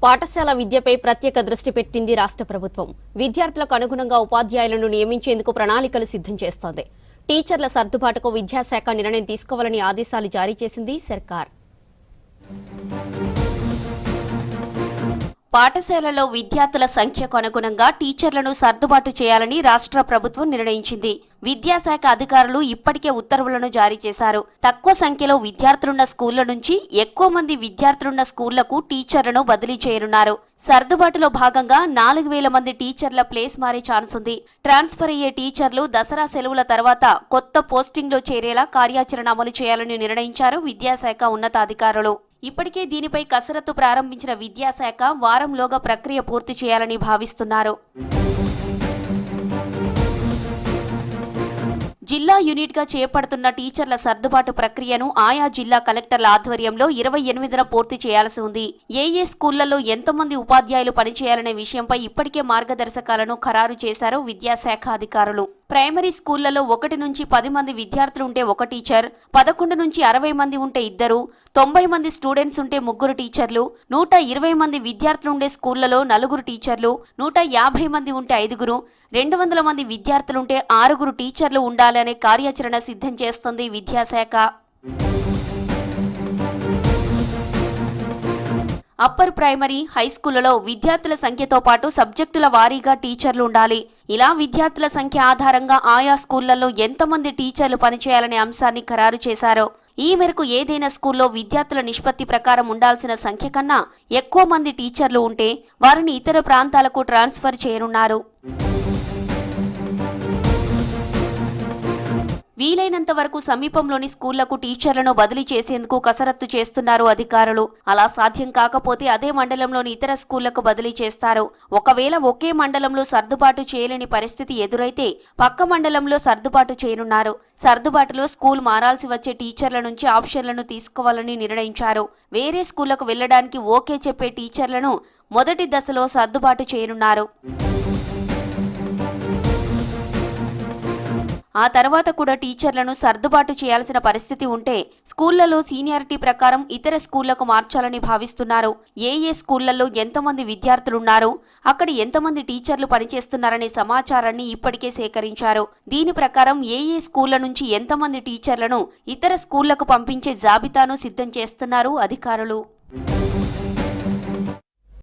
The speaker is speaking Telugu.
పాఠశాల విద్యపై ప్రత్యేక దృష్టి పెట్టింది రాష్ట్ర ప్రభుత్వం. విద్యార్థులకు అనుగుణంగా ఉపాధ్యాయులను నియమించేందుకు ప్రణాళికలు సిద్ధం చేస్తోంది. టీచర్ల సర్దుబాటుకు విద్యాశాఖ నిర్ణయం తీసుకోవాలని ఆదేశాలు జారీ చేసింది సర్కార్. పాఠశాలలో విద్యార్థుల సంఖ్యకు అనుగుణంగా టీచర్లను సర్దుబాటు చేయాలని రాష్ట్ర ప్రభుత్వం నిర్ణయించింది. విద్యాశాఖ అధికారులు ఇప్పటికే ఉత్తర్వులను జారీ చేశారు. తక్కువ సంఖ్యలో విద్యార్థులున్న స్కూళ్ల నుంచి ఎక్కువ మంది విద్యార్థులున్న స్కూళ్లకు టీచర్లను బదిలీ చేయనున్నారు. సర్దుబాటులో భాగంగా 4000 మంది టీచర్ల ప్లేస్ మారే ఛాన్స్ ఉంది. ట్రాన్స్ఫర్ అయ్యే టీచర్లు దసరా సెలవుల తర్వాత కొత్త పోస్టింగ్లో చేరేలా కార్యాచరణ అమలు చేయాలని నిర్ణయించారు విద్యాశాఖ ఉన్నతాధికారులు. ఇప్పటికే దీనిపై కసరత్తు ప్రారంభించిన విద్యాశాఖ వారంలోగా ప్రక్రియ పూర్తి చేయాలని భావిస్తున్నారు. జిల్లా యూనిట్గా చేపడుతున్న టీచర్ల సర్దుబాటు ప్రక్రియను ఆయా జిల్లా కలెక్టర్ల ఆధ్వర్యంలో 28న పూర్తి చేయాల్సి ఉంది. ఏ స్కూళ్లలో ఎంతమంది ఉపాధ్యాయులు పనిచేయాలనే విషయంపై ఇప్పటికే మార్గదర్శకాలను ఖరారు చేశారు విద్యాశాఖ అధికారులు. ప్రైమరీ స్కూళ్లలో 1 నుంచి 10 మంది విద్యార్థులు ఉంటే 1 టీచర్, 11 నుంచి 60 మంది ఉంటే 2, 90 మంది స్టూడెంట్స్ ఉంటే 3 టీచర్లు, 120 మంది విద్యార్థులుండే స్కూళ్లలో 4 టీచర్లు, 150 మంది ఉంటే 5, 200 మంది విద్యార్థులుంటే 6 టీచర్లు ఉండాలనే కార్యాచరణ సిద్ధం చేస్తుంది విద్యాశాఖ. అప్పర్ ప్రైమరీ, హైస్కూళ్లలో విద్యార్థుల సంఖ్యతో పాటు సబ్జెక్టుల వారీగా టీచర్లు ఉండాలి. ఇలా విద్యార్థుల సంఖ్య ఆధారంగా ఆయా స్కూళ్లలో ఎంతమంది టీచర్లు పనిచేయాలనే అంశాన్ని ఖరారు చేశారు. ఈ మేరకు ఏదైనా స్కూల్లో విద్యార్థుల నిష్పత్తి ప్రకారం ఉండాల్సిన సంఖ్య కన్నా ఎక్కువ మంది టీచర్లు ఉంటే వారిని ఇతర ప్రాంతాలకు ట్రాన్స్ఫర్ చేయనున్నారు. వీలైనంత వరకు సమీపంలోని స్కూళ్లకు టీచర్లను బదిలీ చేసేందుకు కసరత్తు చేస్తున్నారు అధికారులు. అలా సాధ్యం కాకపోతే అదే మండలంలోని ఇతర స్కూళ్లకు బదిలీ చేస్తారు. ఒకవేళ ఒకే మండలంలో సర్దుబాటు చేయలేని పరిస్థితి ఎదురైతే పక్క మండలంలో సర్దుబాటు చేయనున్నారు. సర్దుబాటులో స్కూల్ మారాల్సి వచ్చే టీచర్ల నుంచి ఆప్షన్లను తీసుకోవాలని నిర్ణయించారు. వేరే స్కూళ్లకు వెళ్లడానికి ఓకే చెప్పే టీచర్లను మొదటి దశలో సర్దుబాటు చేయనున్నారు. ఆ తర్వాత కూడా టీచర్లను సర్దుబాటు చేయాల్సిన పరిస్థితి ఉంటే స్కూళ్లలో సీనియారిటీ ప్రకారం ఇతర స్కూళ్లకు మార్చాలని భావిస్తున్నారు. ఏ స్కూళ్లలో ఎంతమంది విద్యార్థులున్నారు, అక్కడ ఎంతమంది టీచర్లు పనిచేస్తున్నారనే సమాచారాన్ని ఇప్పటికే సేకరించారు. దీని ప్రకారం ఏ స్కూళ్ల నుంచి ఎంతమంది టీచర్లను ఇతర స్కూళ్లకు పంపించే జాబితాను సిద్ధం చేస్తున్నారు అధికారులు.